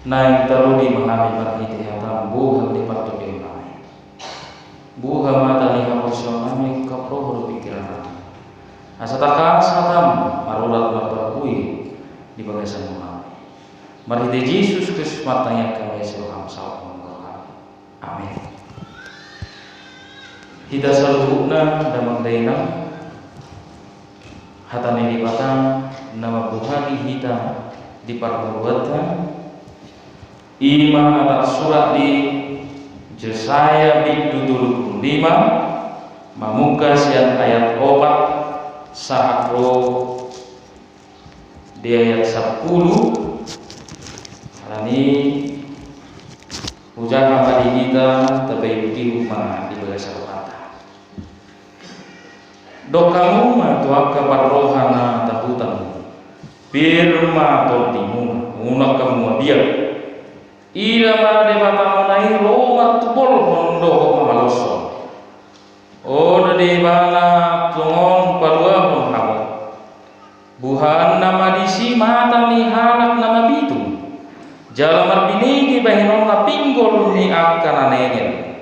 naik tarudi mengambil marhiti hatam buhal di patut dia naik buha mata ni haposion naik kapro berpikiran asataka satam marulat martabui di bagasan mengambil marhiti Yesus Kristus matanya kami Tuhan salam amin. Hita salubukna damang dainang hatane di batang nama buhari hita di parbuatan iman atas surat di Yesaya bid 25 mamukas yang ayat 4 sahro di ayat 10 ini ujar hamba kita tabayuti rumah di bahasa kata dokamu matuaka parrohana tahutan firma totimu unak kamu biar ila made batamonai romar tupol hondo mamaloso oda de bala tungon palua hamu buhan nama disi mata ni halak nama bitu jalamar binigi bahinon na pinggol ni akan anegen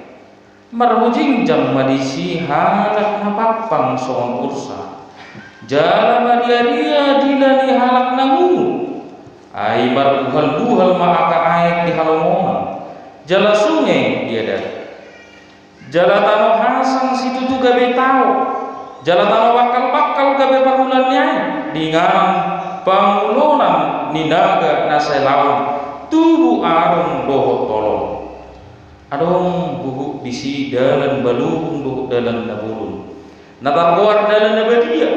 marhujing jam madisi halak na papang soon ursa jalamar ria dilani halak namu ay marbuhal-buhal maaka ayat di halamongan jala sungai dia ada jala tano hasang situ tu gabe tau jala tano bakal-bakal gabe parulannya dengan pangulunan ninaga naselawan tubuh arung dohot tolong adong buhuk bisi dalan balung dohot dalan nabulun natargoar dalan nabadia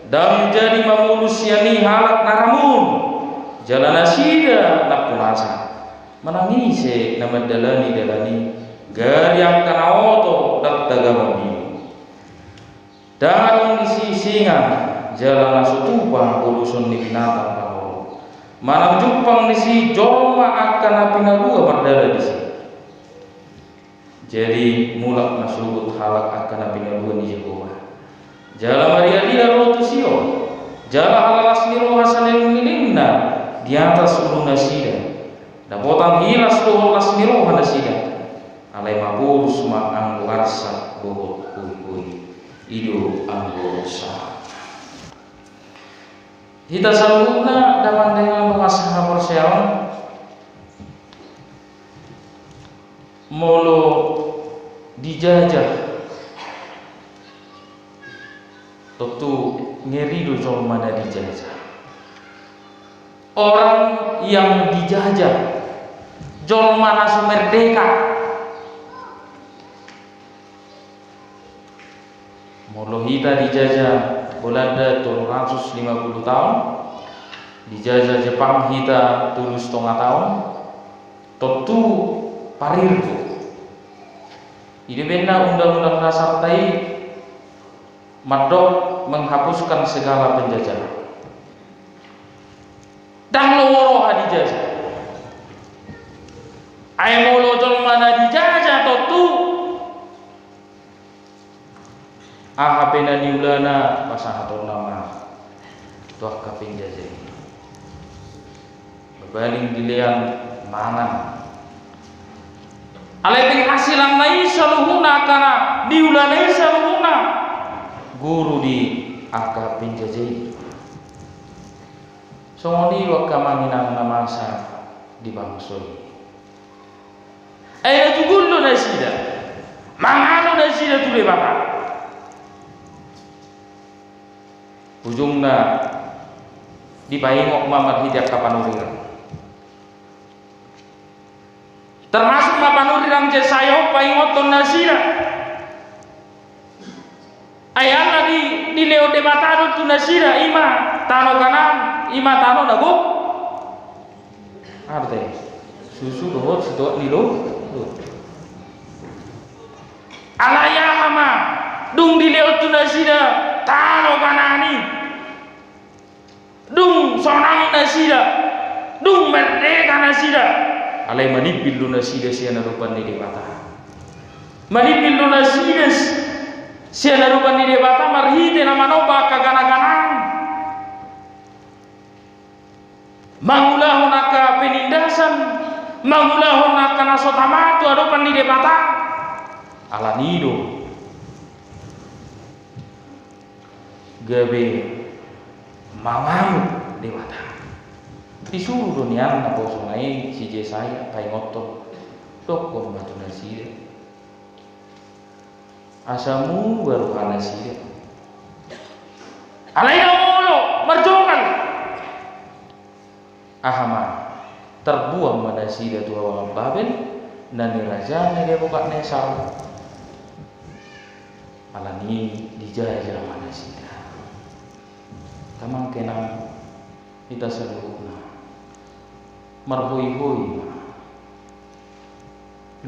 dan jadi mamulus yani halak naramun jalan asida nak punasa menangise nama dalani gari akan auto dak dagama biru darong disisingan jalan asutupa ulusun ni binatang pangoro manam jupang disi joma akan apina dua berdala disi jadi mulak nasubut halak akan apina dua ni Jehovah jalan Maria dia rotusio jalan halalas niro hasanil milinna di atas ulu nasida dan potang hilas dohol lasmiro nasida alai mabur suma anggo arsa bohol kui ido anggo sa hita saluna daman dengan mengasah persiawan molo dijajah tentu ngeri do mana dijajah orang yang dijajah jolma nasu merdeka molo hita dijajah Belanda 250 tahun dijajah Jepang hita 7,5 tahun tentu parirku ini benda undang-undang dasar tai madok menghapuskan segala penjajahan dan loro dijajah ay molo jolmana dijajah totu ahapena niulana pasahaton nama tuah kaping jajah berbaling dilean mangan aleping hasilan nai saluhuna kana niulana saluhuna guru di akaping jajah songoni wakamanginang namasa di bangsoi ayat tugullo nasida mangalo nasida tule bapak ujungna dipaingok mamat hidak kapanuriran termasuk mapanuriran jesayo paingoton nasida ayana di leo debatado tu nasida ima tano kanan ima tano nago arte susu dohot sedot nilo alaya ama dung di leo tu nasida tano kanani dung sonang nasida dung merdeka nasida alai manipil lu nasida siana rupan ni debata manipil lu nasida siana rupan ni debata marhite nama noba kagana-ganan mangulah naka penindas biasan mangulahon akan asotama tu adopan di debata ala nido gabe mawang debata disuruh dunia na poso nai si saya kai ngoto dokon batu nasi asamu baru nasi alaina mulu merjokan ahama terbuang pada sida tua orang Babel dan dirajanya dia buka nesal alani dijajah mana sida kamang kenang kita seluruhna marhoi-hoi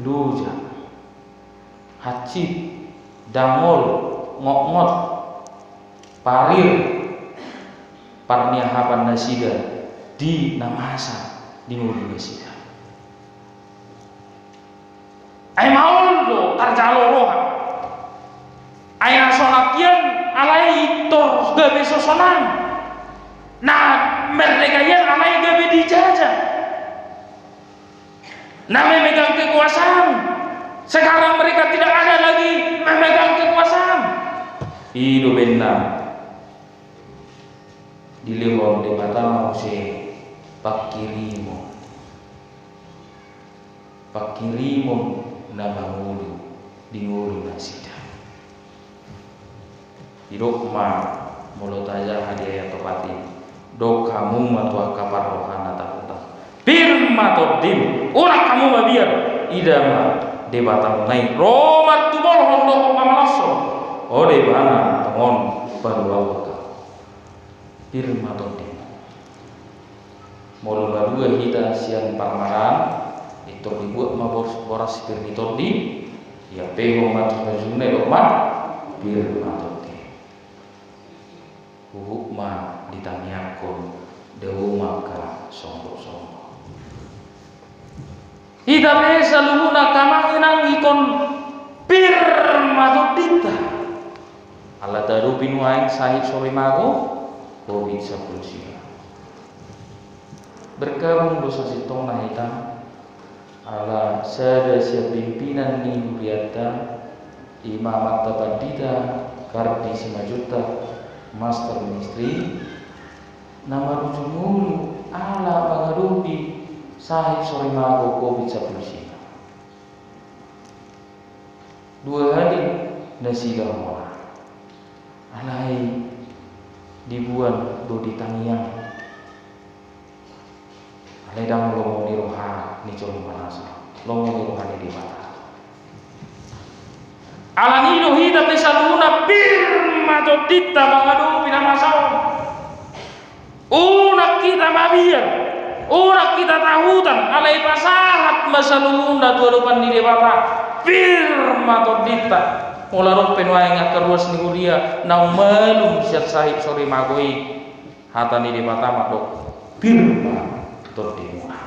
luja hacip dangol ngok-ngot parir parniahapan nasida di namasa di nguri nasida ay maul do tarjalo roha ay nasonakian alai tor gabe sosonan nah mereka yang alai gabe dijajah nah memegang kekuasaan sekarang mereka tidak ada lagi memegang kekuasaan hidup benar di lewat di mata manusia pakirimo na mangulu di ngulu nasida hidup mulut aja hadiah topati do kamu matua kabar rohana takuta firma todim ora kamu mabiar idama debata nai romat tubol hondo pamalaso ode bana tongon baruawaka firma todim molo badua hita sian parmaran itu dibuat mabos boras firmi todi ya pego mat bajune dokma firma todi hukma ditanyakan dewu maka sombong hita besa luhuna kamanginang ikon firma todita ala daru pinuaing sahib sore mago covid sapulsi bergabung dosa sitong na hitam ala sada siya pimpinan ni Huriata Imam Tabadida Kardi Simajuta Master Ministry nama rujumulu ala pangarupi sahib sore mago covid sapulusi dua hari nasi gawa alai dibuat do ditangiang ledang lomo di roha ni jolo manasa lomo di roha ni dimana alani do hita pesaluna firma dodita bangadu pinamasau una kita mabia una kita tahutan alai pasahat masaluna tuarupan di debata firma dodita mula rompen wae ngakaruas ni huria nau melum siat sahib sore magoi hata ni debata makdo firma todimuna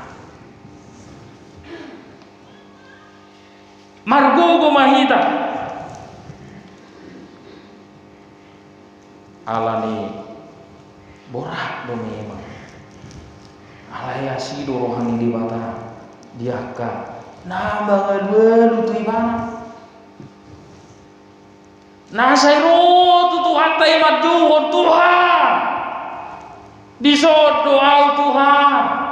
margogo mahita alani borak do memang alaya sido rohani di bata diaka nambah ngadwelu tu ibana nasairu tu Tuhan taimat juhon Tuhan disod doa Tuhan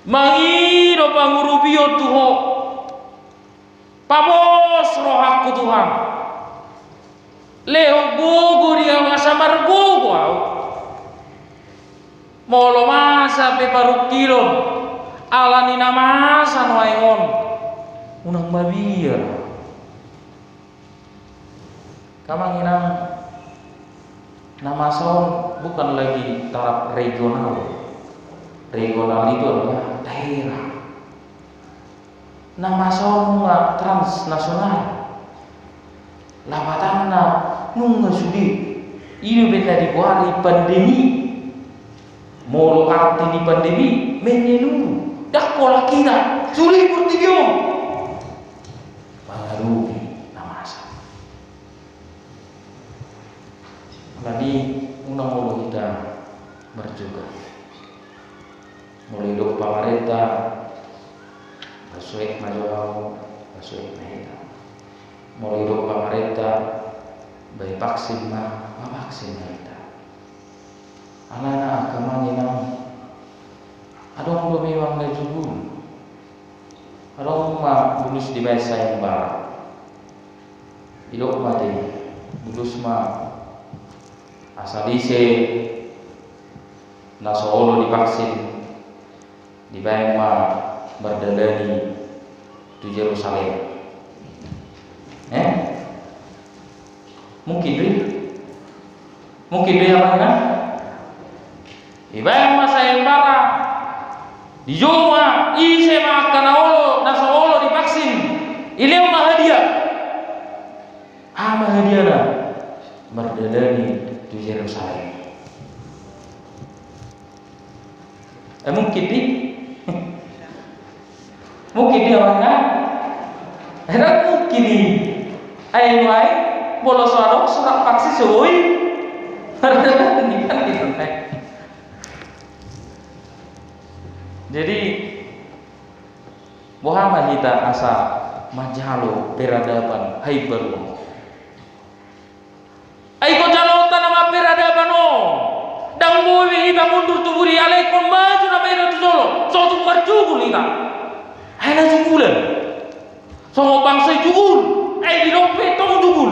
mangido pangurubio tuho pabos rohaku Tuhan leho gugu dia ngasamar gugu au molo masa pe parukilon alani namasa noaingon unang mabia kamanginang nama sound bukan lagi taraf regional itu adalah daerah nama sound transnasional lawatanna nunga sudi ini benda dibuari pandemi molo arti di pandemi menenu dak pola kita suri purtigyo baru namasa tadi undang ulu kita berjuga mulai hidup pamarenta basuek majawau basuek mahita mulai hidup pamarenta bayi vaksin vaksin mahita alana akamanya nang adong lumewang na jubul adong bulus di mesa yang barat hidup mati bulus asalise na Solo divaksin di bayang berdalani di Yerusalem mungkin apa kan di bayang sayembara di Joma ise makan na Solo divaksin ileu hadiah hadiah berdalani di Yerusalem. Mungkin orangnya, mungkin ayam bolos warung surat vaksin suwi, ini kan gitu Jadi, Muhammad kita asa majalo peradaban hai baru. Aiko jalotan nama peradaban dan bumi kita mundur tuburi alaikum maju nama itu Solo suatu berjubul kita hanya jubulan sama bangsa jubul di dompet tong jubul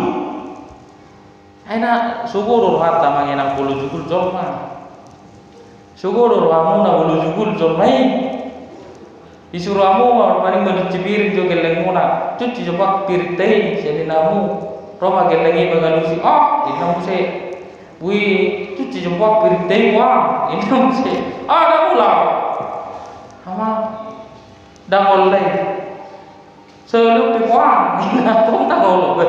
hanya syukur harta mangenang puluh jubul jolma syukur amuna puluh jubul jolmai disuruh amu paling mencuci piring juga lengmuna cuci coba piring teh jadi namu Roma gelagi bagalusi ini saya wih cuci jempol piring dewa ini masih ada pulau sama dangol leh selalu piwang pun dangol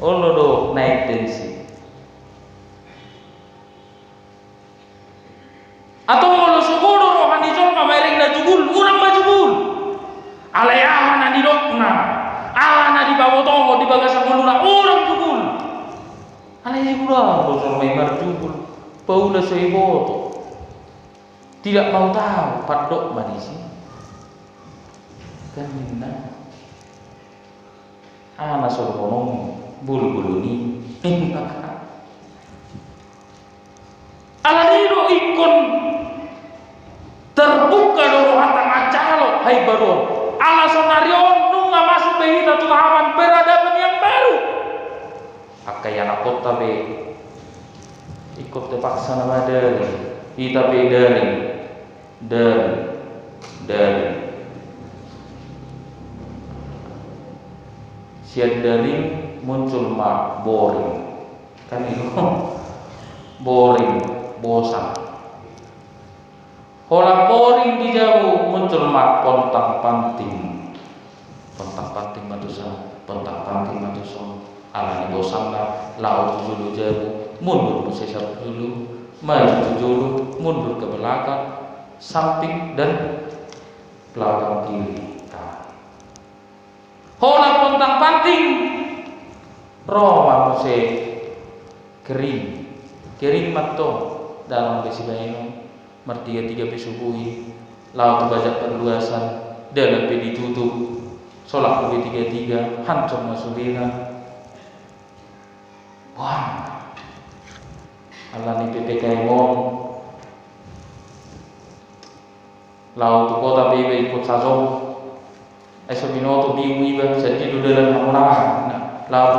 do naik tensi atau kalau subuh rohani jom mairing na jubul urang majubul alayahan na didokna na di bawah tongo di bagasan muluna urang jubul alai pula bosor memar jubul paula seiboto tidak mau tahu padok manisi kan minna ana sorbono bulu-buluni alanido ikon terbuka doro hatang acalo hai baru ala sonarion nunga masuk behita tulahaman peradaban yang baru akayana kota be ikut terpaksa nama dari kita be dari siat dari muncul boring kan itu boring bosan orang boring di jauh muncul pontang panting manusia alani bosan laut dulu jauh mundur sesar dulu maju dulu mundur ke belakang samping dan belakang kiri hola pontang panting Roma muse kering matto dalam besi bayino mertiga pesubuhi laut bajak perluasan dalam ditutup solak tiga hancur masulina wah Allah ni PPKM laut kota bebe ikut sajo eso binoto biwi ba jadi dalam hamunah laut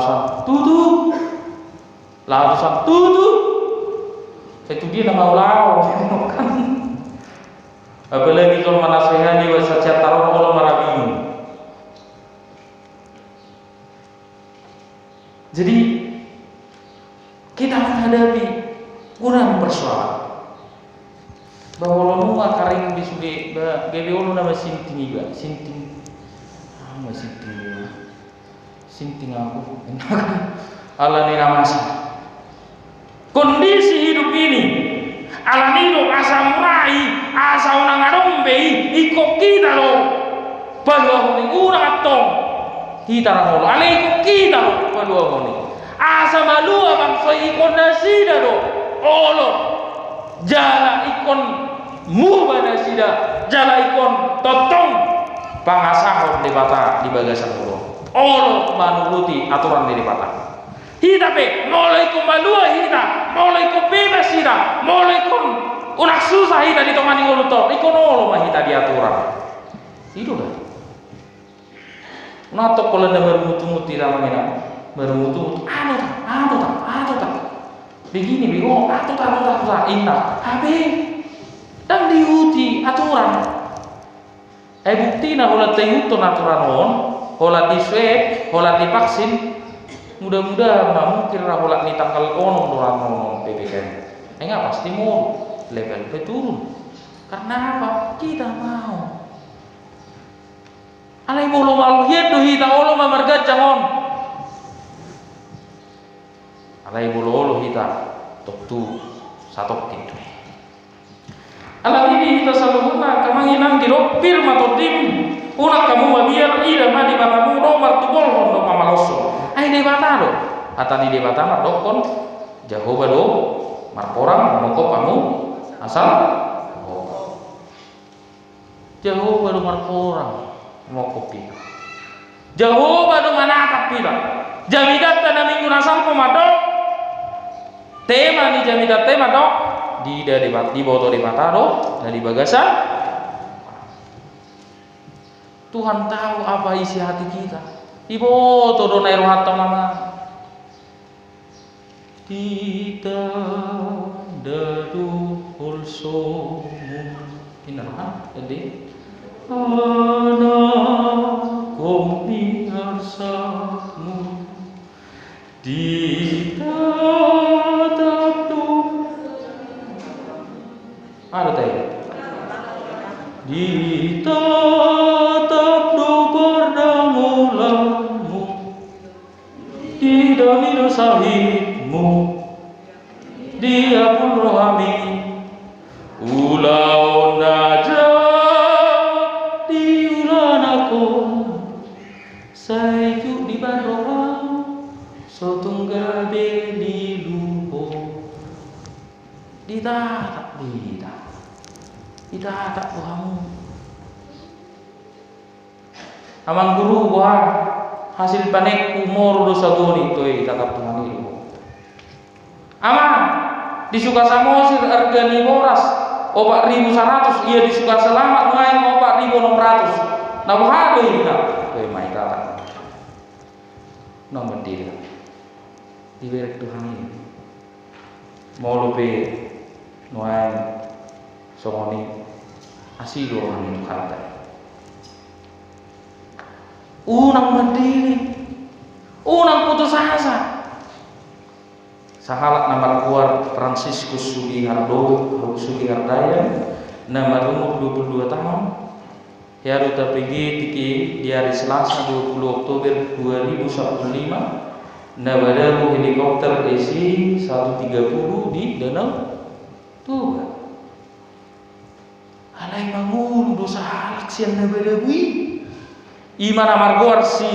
tutup itu dia nama ulau kan apalagi kalau manasehani wa sacatarun Allah marabiyun. Jadi kita menghadapi kurang persoalan bahwa lo karing disuge gede ulu nama sinting iba sinting aku ala ni namasa kondisi hidup ini alanido asa murai asa unang adombe iko kita lo baluah ni urang atong kita rangolo ale iko kita lo baluah ni asa malua bangsa ikon nasida lo olo jala ikon mubana sida jalaikon totong pangasahon di bata di bagasan ulo olo manuruti aturan di bata hita pe mulai ko malua hita mulai ko bebas hita mulai ko unak susah hita ditomani ulo to ikon olo mah hita diaturan itu dah nato kalau na bermutu-mutu namanya bermutu anu tak begini bingung atu tak inna habe dan diuti aturan bukti na hola tayuto aturan on hola di swab hola divaksin mudah-mudahan mungkin hola ni tanggal onong doang PPKM enggak pasti mau level turun karena apa kita mau alai bolo malu hidu hita olo mamarga jangon alai bolo hita tu satu titu alam ini kita selalu guna kemanginan di ropir matodim unak kamu mabiar ida ma di batamu nomor tubol hondo mamaloso ai di batalo atani di batama dokon jahoba do marporang moko kamu asal jahoba do marporang moko pila jahoba do manakap pila jamidat tanah minggu nasal pemadok tema ni jamidat tema dok di bawah di mata dok dari bagasan Tuhan tahu apa isi hati kita di bawah do nairo hatam nama kita dadu also inahan jadi ana komi arsamu di ada tadi ditatap do perdamulamu di damino sahibmu dia pun rohami ulau najat di ulanako sayuk di baroha sotunggal beli lupo ditatap kita tak kamu amang guru buah hasil panek umur dosa goni toy tatap Tuhan itu amang disuka samosir argani boras 4.100 ia disuka selamat main 4.600 nah bahado kita toy mai tatap nomor dia diberek Tuhan ini mau lebih nuai somoni asido orang itu kata unang mandiri unang putus asa sahalat nama keluar Franciscus Sugihardaya nama umur 22 tahun Heru terpegi di hari Selasa 20 Oktober 2015 nabadaru helikopter DC-130 di Danau Toba alai mangulu dosa halak siang nabadawi iman amargoar si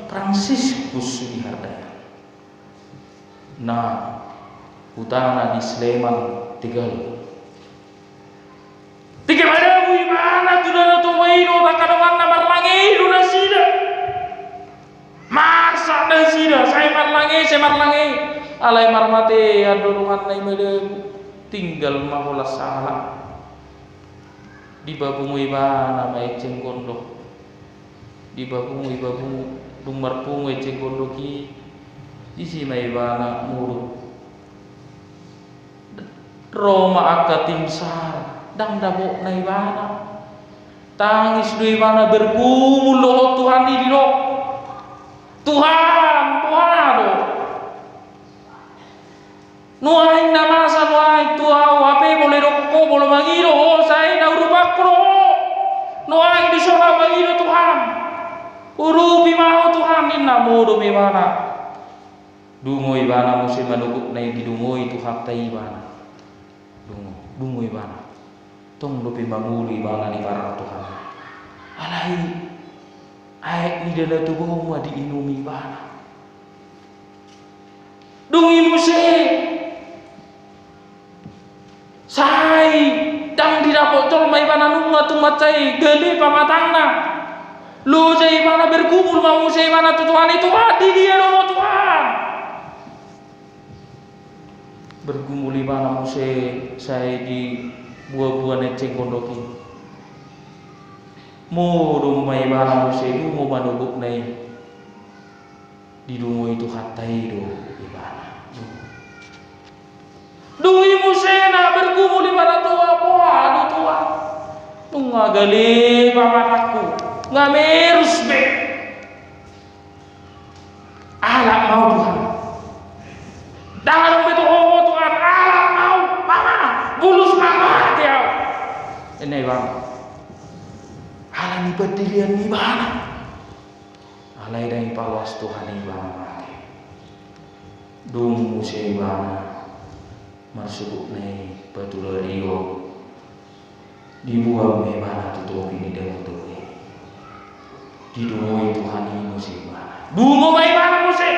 Franciscus Sugihardaya nah utana di Sleman Tegal tiga madawi mana tu dana tu maino takadawan namar langi duna sida marsa dan sida saya marlangi alai marmate adonungan nai madawi tinggal mahulah salah di babumu ibana mai cenggondo di babumu dumar pungu cenggondo ki di si mai ibana murut Roma akatim sar dang dabok na ibana tangis do ibana bergumul lo Tuhan di lo Tuhan do nuaing namasa nuaing tuau ape boleh rokok boleh magiro oh saya na urupakro nuaing disona magiro Tuhan urupi mau Tuhan inna modo ibana dungo ibana musim manukuk na idungo itu hakta ibana dungo ibana tong lupi manguli ibana di barang Tuhan alai aek ni dana tubuh ma diinumi ibana dungi musik sai dang didapot matu macai gali pamatangna. Lu jai mana bergumul mau jai mana Tuhan itu hati dia lo Tuhan. Bergumul mana muse saya di buah-buah neceng kondoki. Mo rumai mana muse du mo manubuk nai. Di dungo itu hatai do ibana. Dui musena bergumul mana tua boa tua. Tunga gali pamataku. Ngamerus be. Alak mau Tuhan. Dalam betul Tuhan. Alak mau mama. Bulus mama dia. Ini bang. Alak ni berdirian ni bana. Alai dari pawas Tuhan ni bana. Dung musai bana. Masuk ni betul rio. Dibuang me bana tutup ini dengan tu. Didungoi Tuhan ini musik mana? Dungo mai mana musik?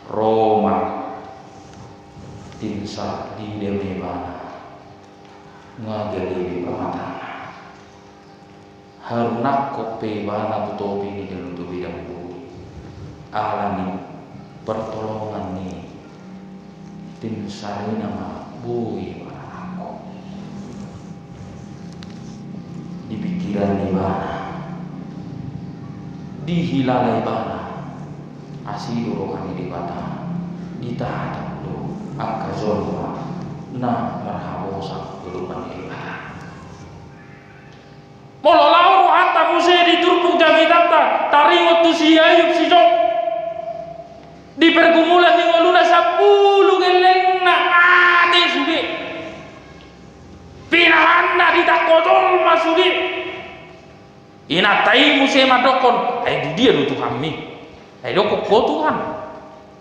Roma tinsa di demi mana? Ngageli di pamatana. Harunak kope mana tutopi ini dalam tu bidang bumi. Alami pertolongan ni tinsa ini nama bui mana aku. Di pikiran ni mana? Dihilalai bana asido rohani di bata ditahan do angka zolma na marhabosa berupan di bata molo lauru hatta muse di turpuk jami tata taringot tu si Ayub si Job di pergumulan di ngoluna 10 gelengna ate sugi pinahanna di takojol masugi ina tai muse madokon ai dia lu Tuhan mi ai dokok ko Tuhan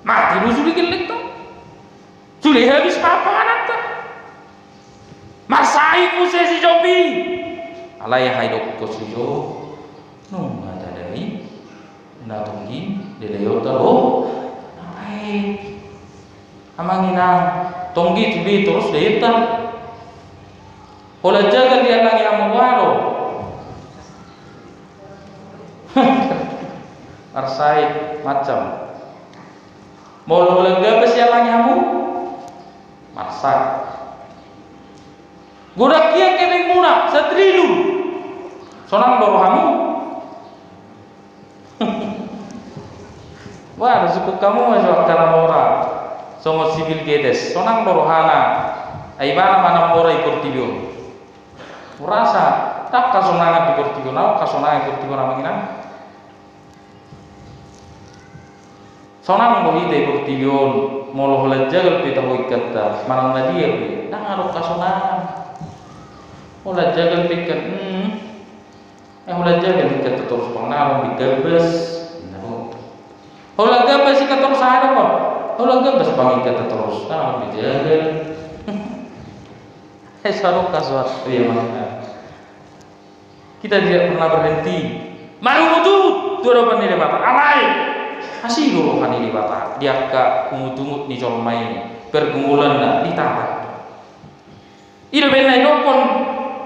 mati lu suri gelek to sudah habis apa anak masai muse si Jobi alaya hai dokok ko si Jo no ngata dari na tonggi deleyo taro ai amangina tonggi tubi terus deita ola jaga dia lagi amwaro arsai macam mau lega besialan kamu masak godak kia kebeng muna setriliun sonang doro kamu wah suku kamu masuk karena mora somos sibil gedes sonang doro hana aibana mana mora ikut tibion merasa tak kasonangan ikut tibion au kasonangan ikut tibion namanya sonang bohi de portion molo hola jagal pita hoy katta manang na dia be nang ka sonang hola jagal pikat hola jagal pikat terus pangarong digabes naro hola gabes ikat terus ada kok hola gabes pangikat terus nang dijagal sarok kaswat iya mana kita tidak pernah berhenti maru mutut doroban ni debat alai asih rohani di bata dia ka kumut-kumut ni colmai pergumulan na ditata ida benai dokon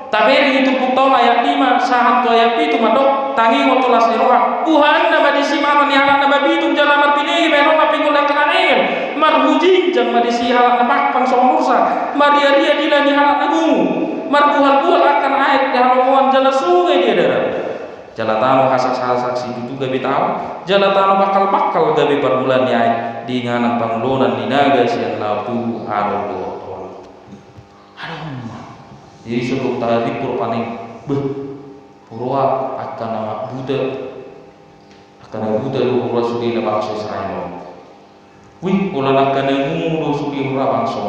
taberi itu putau ayat 5 sahat tu ayat 7 madok tangi ngotolas ni roha Tuhan na badisi mata ni halak na babitum jalan marpini benon na pingul dan kenanen marhujing jang badisi halak na pakpang somursa maria-ria dila ni halak na gungu marbuhal-buhal akan ayat di halamuan jala sungai dia darah jalatano hasak-hasak si itu gabi tahu jalatano bakal-bakal gabi perbulan nyai di nganan panglonan di naga sian lautu aduh jadi sebelum tadi paling purwa akan nama Buddha lu purwa sudi na bangsa Israel wih ulah akan ngulu sudi purwa bangsa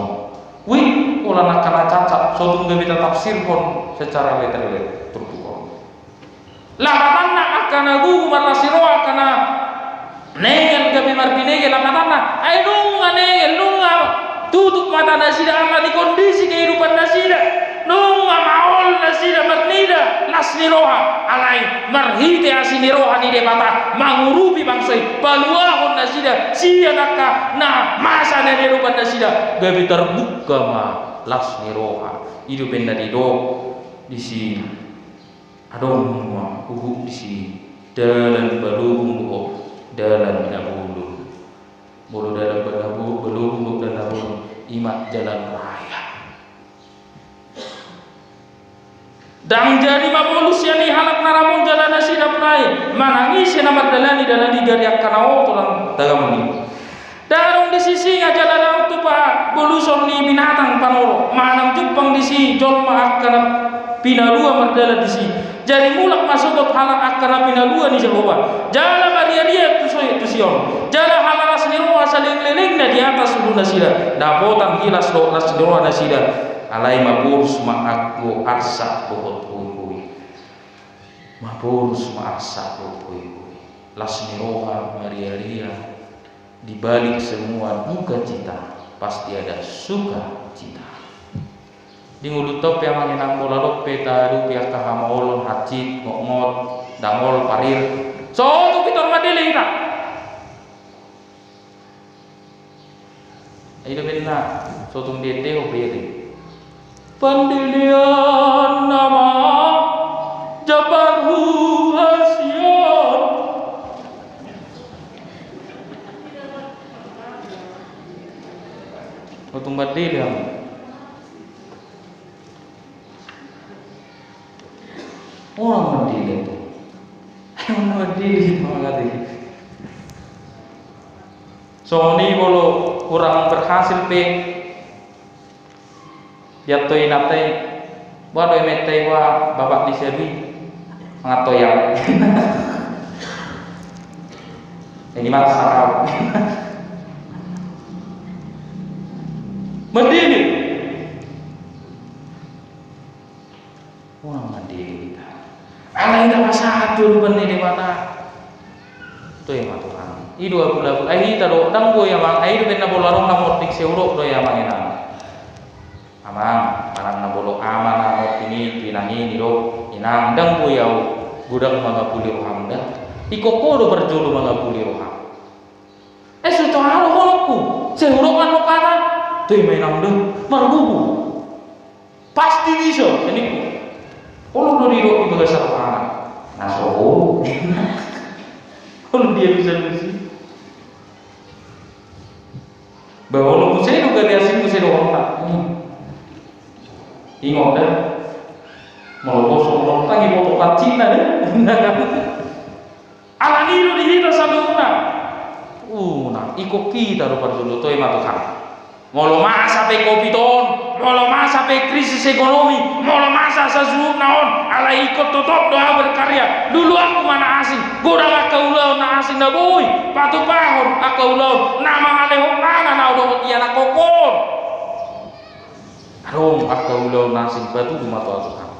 wih ulah akan cacat sotung gabi tafsir pun secara literal lapatanna akana gugu marlasiro akana negel gabi marpinegel lapatanna ay nunga negel nunga tutup mata nasida Allah di kondisi kehidupan nasida nunga maol nasida marnida lasniroha alai marhite asiniroha ni debata mangurupi bangsai paluahon nasida sianaka na masa na kehidupan nasida gabi terbuka ma lasniroha hidup di do di sini adong semua uhuk di sini dalan balung dalan nabulu bulu dalan balung dan nabulu imat jalan raya dang jadi mabulus yani halak naramong jalan nasida prai manangis nama dalani gari akanao tulang dagamuni darong di sisi ngajalan tu pa buluson ni binatang panoro manang jupang di si jolma akan pinalua mardala di si jadi mulak masukot halak akan pinalua ni Jehovah jala baria tu soy tu sion jala halak asniro asaling leling di atas ulu nasida dapotang hilas do nasiro nasida alai maburs ma'akku arsak bohot hui maburs ma'arsak bohot hui lasniroha maria di balik semua duka cita pasti ada suka cita di ngulu top yang manginang bola lope taru pihak kahamaolon hacit ngok dangol parir so tu pitor madele ita ayo benar so tung dete o bete pendilian nama Jabarhu Hasyon Otung badil yang orang badil itu orang badil mengatakan so ini kalau kurang berhasil pe yatoi natai wadoy metai wa babak disebi ngatoyang ini mah sarau mendini orang mendini kita ala ida masahatul benih di mana tuh yang matukan idu aku lagu ahi tado danggo yang mang ahi ben na bolarong na motik seuro do yang manginan amang parang na bolo ama na opini pinangi niro inang danggo yaw gudang mga puli roham da ikoko do berjulu mga puli roham suto haro holokku seuro kan lokana tuh main nang marbubu pasti bisa seniku kalau do niro ibaga sarana naso kalau dia bisa lusi bahwa lo pusing itu gak diasing pusing doang tak ingat dah mau bosok lontang ibu tokat Cina deh alani lo dihita saluna nah ikut kita lo perlu tuh emang tuh mau masa pe kopi ton mau masa pe krisis ekonomi mau masa sesuatu naon ala ikut tutup doa berkarya dulu aku mana asing gudang akaulau na asing na boy patu pahon akaulau nama alehong nana na udah tiana kokon arom akaulau na asing batu di mata Tuhan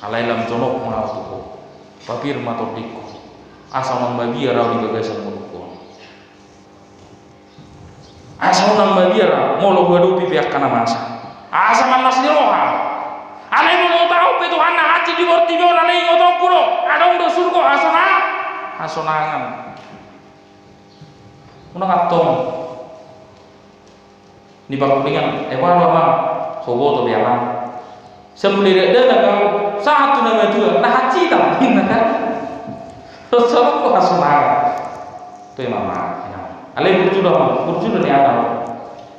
alai lam conok mana tuh papir mata diko asal membabi arau di bagasan mulukon asal nambah biara molo gadupi pihak kana masa asal manas niroha alai mau tahu itu anak haji di bortibio alai ngotong kulo adong do surgo asonangan unang atong ni pakulingan ewan mama sobo to biaman sembelih dana kau satu nama dua nah haji tak kan terus ko asonangan tu mama alai burju ni ada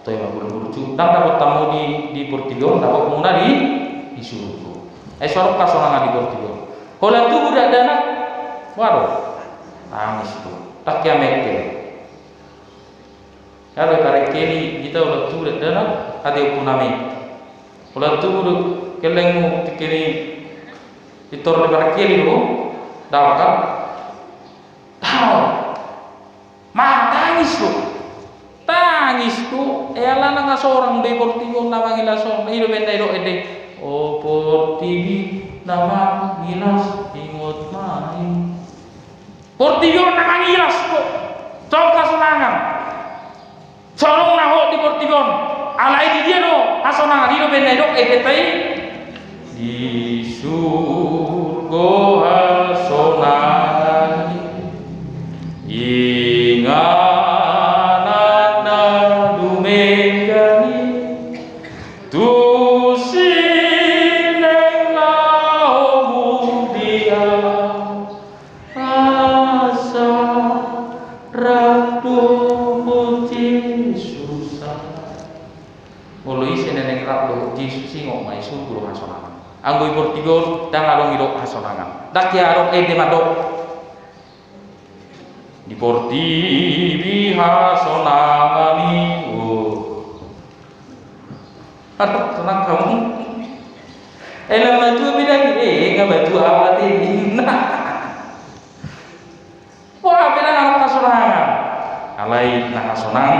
toh yang burju dan dapat tamu di Portugal dapat muna di suruh suara kasonangan di Portugal kalau tu budak dana baru tangis tu tak ya mekel kalau karek kiri kita udah tu budak dana ada punami kalau tu budak kelengmu kiri ditor di karek kiri lo dapat tahu tangis tu ela nang seorang de Portigo nama ngilas hidup benda hidup ede o Portigi nama ngilas ingot main Portigo nama ngilas tu coba sunangan sorong naho di Portigo alai di dia no asonangan hidup benda hidup ede tai di surga asonangan inganana dumengani tu sine do Yesus singok mai surga hasonangan. Anggo ibor tigo dang along idok hasonangan. Dak ya arok ede madok. Di porti hasonangani. Aduh, senang kamu. Elam batu beda nggak batu awat ini. Wah, beda anak hasonangan. Alai nak hasonang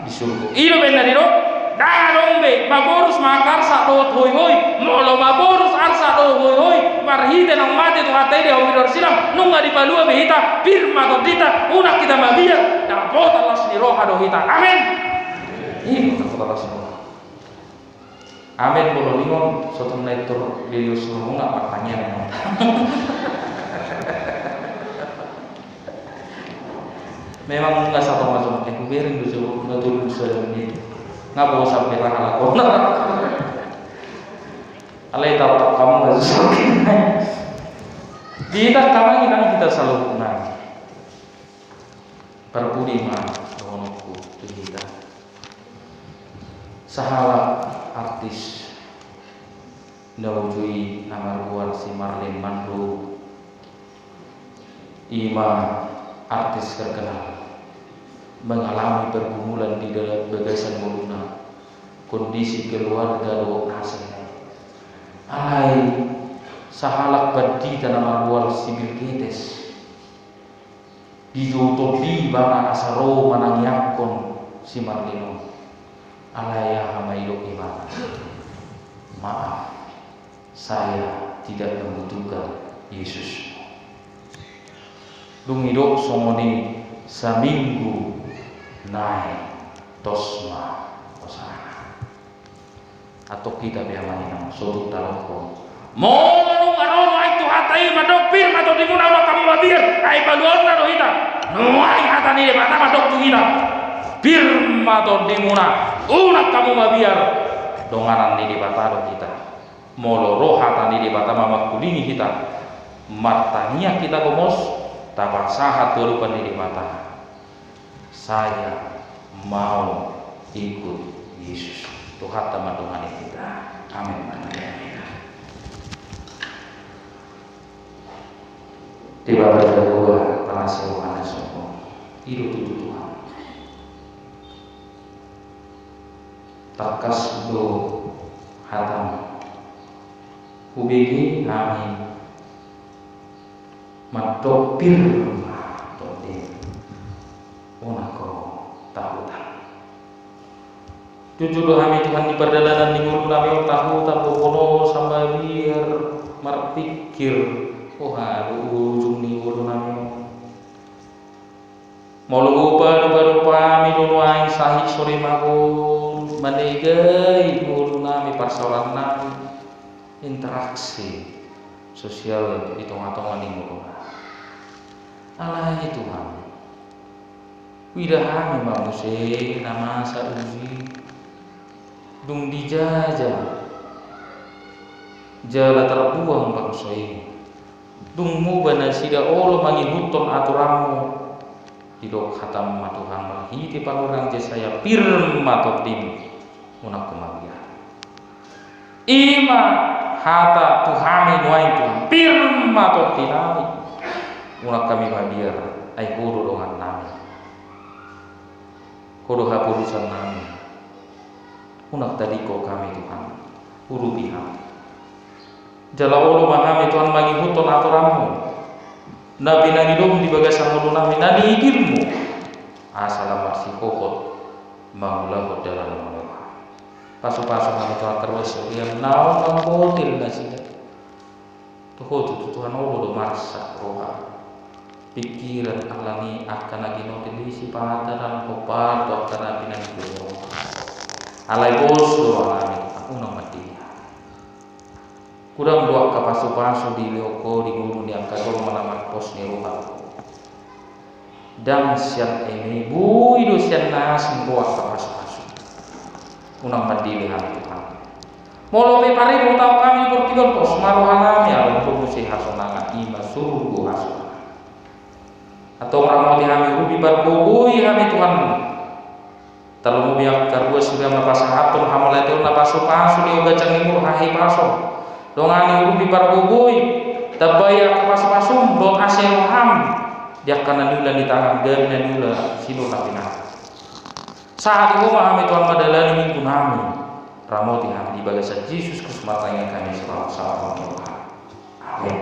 di surga. Iyo benar itu. Darong be maborus makar sa do hoy hoy molo maborus arsa do hoy hoy marhite nang mate to hatai de homidor silam nunga di palua be hita firma to dita una kita mabia da bota las ni roha do hita amin ini kata Allah semua amin bolo lingon sotum naitur video suruh nggak pertanyaan memang nggak satu macam aku bering dulu betul sudah ini nggak mau sampai rangka lakon alai tahu kamu nggak sesuai kita kita selalu punah berbudima donoku kita sahala artis nawujui nama luar si Marlene Mandro ima artis terkenal mengalami pergumulan di dalam bagasan muluna kondisi keluarga do asal alai sahalak badi tanam arwal sibil ketes dijotobi bana asaro manangyakon si Marlino alaya hamaido imana maaf saya tidak membutuhkan Yesus dungido somoni saminggu naik tosma osana atau kita biamani nang soduk taloko mau ngano itu hatai madok pir madok dimuna wa kamu mabir ai baluan na rohita nuai hatani de mata madok tuhita pir madok dimuna una kamu mabiar dongaran di bataro kita molo roh hatani di bata mama kulingi kita martania kita gomos tapak sahat berupa di mata saya mau ikut Yesus. Tuhan teman Tuhan kita. Amin. Tiba pada gua telah sewa semua. Hidup itu Tuhan. Takas do hatam. Hubigi amin. Matopir jujur kami Tuhan di perdalanan di guru kami tahu tahu kono sampai biar marpikir oh aduh ujung di guru kami mau lupa rupa minuai sahih sore mahu manegai guru kami persoalan kami interaksi sosial di tengah-tengah di guru alai Tuhan widahami manusia nama sauji dung dijajah jala terbuang bangsa ini dung mubana sida Allah mangihuton aturamu tidak khatam matuhang hiti pangurang saya firma totim unak kemagia ima hata tuhami nuai Tuhan firma totinami unak kami mabiar ai kudu dengan nami kudu hapurusan nami unak tadi kau kami Tuhan urubi kami jala ulu mahami Tuhan magi huton aturamu nabi nani dom di bagasan ulu nami nani ikirmu asal masih kokot maulah dalam malah pasu-pasu kami Tuhan terus yang naon mangkotil nasinya Tuhan ulu do marsa roha pikiran alani akan lagi notilisi padaran kopar atau akan nabi nani dom alai bos doa aku nama dia kurang doa kapasu-pasu di leoko di gunung di angka dong melamar pos ni roha dan siap ini bu itu siap nas doa kapasu-pasu unang mati dengan Tuhan mau lebih pari mau tahu kami bertiga pos maruhanami ya untuk musih hasonangan ima suruh hasonangan atau orang mau dihami rubi barbugui kami Tuhan Talo mo biak karua sudah napasahaton hamalateo napaso-paso di oga cangimur hahi paso. Dongani urupi pargogoi tabaya paso-paso do asero ham. Dia kana nula di tangan gana nula sino napina. Saat itu memahami Tuhan madalani minggu nami ramoti hati di bagasa Yesus Kristus matanya kami selalu. Amin.